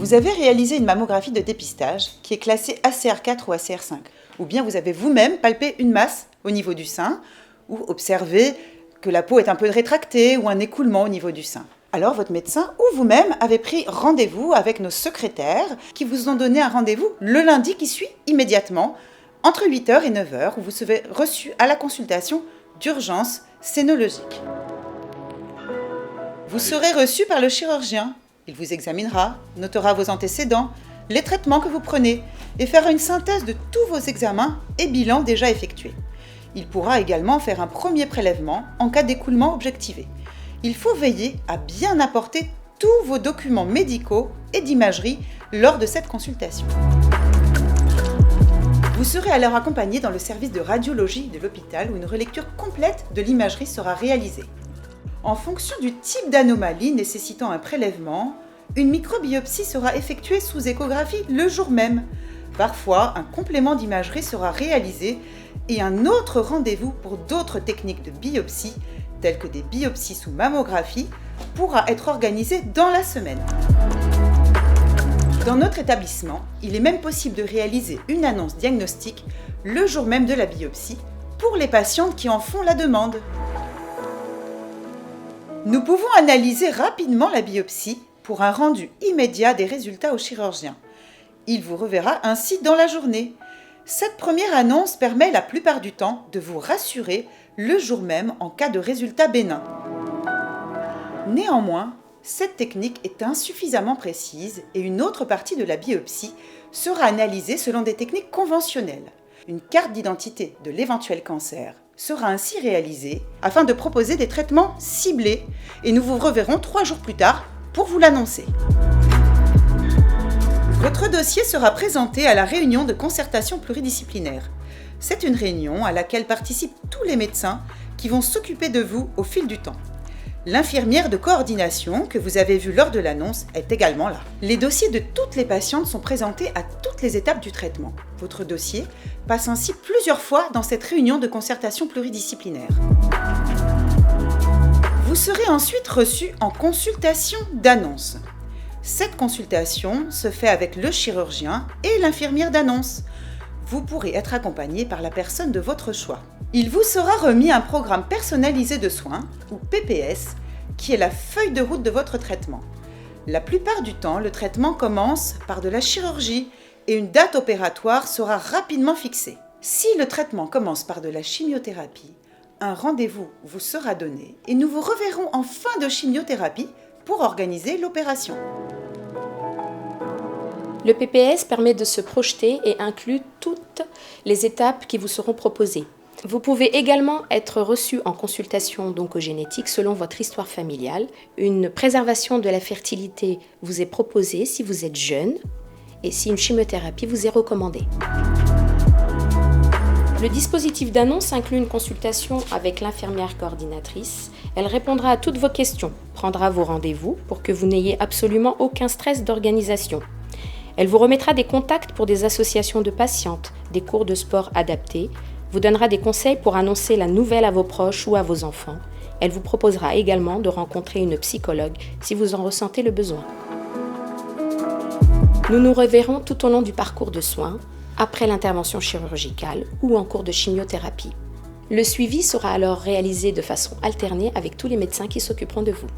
Vous avez réalisé une mammographie de dépistage qui est classée ACR4 ou ACR5, ou bien vous avez vous-même palpé une masse au niveau du sein, ou observé que la peau est un peu rétractée ou un écoulement au niveau du sein. Alors votre médecin ou vous-même avez pris rendez-vous avec nos secrétaires qui vous ont donné un rendez-vous le lundi qui suit immédiatement, entre 8h et 9h, où vous serez reçu à la consultation d'urgence scénologique. Vous serez reçu par le chirurgien. Il vous examinera, notera vos antécédents, les traitements que vous prenez et fera une synthèse de tous vos examens et bilans déjà effectués. Il pourra également faire un premier prélèvement en cas d'écoulement objectivé. Il faut veiller à bien apporter tous vos documents médicaux et d'imagerie lors de cette consultation. Vous serez alors accompagné dans le service de radiologie de l'hôpital où une relecture complète de l'imagerie sera réalisée. En fonction du type d'anomalie nécessitant un prélèvement, une microbiopsie sera effectuée sous échographie le jour même. Parfois, un complément d'imagerie sera réalisé et un autre rendez-vous pour d'autres techniques de biopsie, telles que des biopsies sous mammographie, pourra être organisé dans la semaine. Dans notre établissement, il est même possible de réaliser une annonce diagnostique le jour même de la biopsie pour les patientes qui en font la demande. Nous pouvons analyser rapidement la biopsie pour un rendu immédiat des résultats au chirurgien. Il vous reverra ainsi dans la journée. Cette première annonce permet la plupart du temps de vous rassurer le jour même en cas de résultat bénin. Néanmoins, cette technique est insuffisamment précise et une autre partie de la biopsie sera analysée selon des techniques conventionnelles. Une carte d'identité de l'éventuel cancer sera ainsi réalisée afin de proposer des traitements ciblés et nous vous reverrons 3 jours plus tard pour vous l'annoncer. Votre dossier sera présenté à la réunion de concertation pluridisciplinaire. C'est une réunion à laquelle participent tous les médecins qui vont s'occuper de vous au fil du temps. L'infirmière de coordination que vous avez vue lors de l'annonce est également là. Les dossiers de toutes les patientes sont présentés à toutes les étapes du traitement. Votre dossier passe ainsi plusieurs fois dans cette réunion de concertation pluridisciplinaire. Vous serez ensuite reçu en consultation d'annonce. Cette consultation se fait avec le chirurgien et l'infirmière d'annonce. Vous pourrez être accompagné par la personne de votre choix. Il vous sera remis un programme personnalisé de soins, ou PPS, qui est la feuille de route de votre traitement. La plupart du temps, le traitement commence par de la chirurgie et une date opératoire sera rapidement fixée. Si le traitement commence par de la chimiothérapie, un rendez-vous vous sera donné et nous vous reverrons en fin de chimiothérapie pour organiser l'opération. Le PPS permet de se projeter et inclut toutes les étapes qui vous seront proposées. Vous pouvez également être reçu en consultation oncogénétique selon votre histoire familiale. Une préservation de la fertilité vous est proposée si vous êtes jeune et si une chimiothérapie vous est recommandée. Le dispositif d'annonce inclut une consultation avec l'infirmière coordinatrice. Elle répondra à toutes vos questions, prendra vos rendez-vous pour que vous n'ayez absolument aucun stress d'organisation. Elle vous remettra des contacts pour des associations de patientes, des cours de sport adaptés, vous donnera des conseils pour annoncer la nouvelle à vos proches ou à vos enfants. Elle vous proposera également de rencontrer une psychologue si vous en ressentez le besoin. Nous nous reverrons tout au long du parcours de soins, après l'intervention chirurgicale ou en cours de chimiothérapie. Le suivi sera alors réalisé de façon alternée avec tous les médecins qui s'occuperont de vous.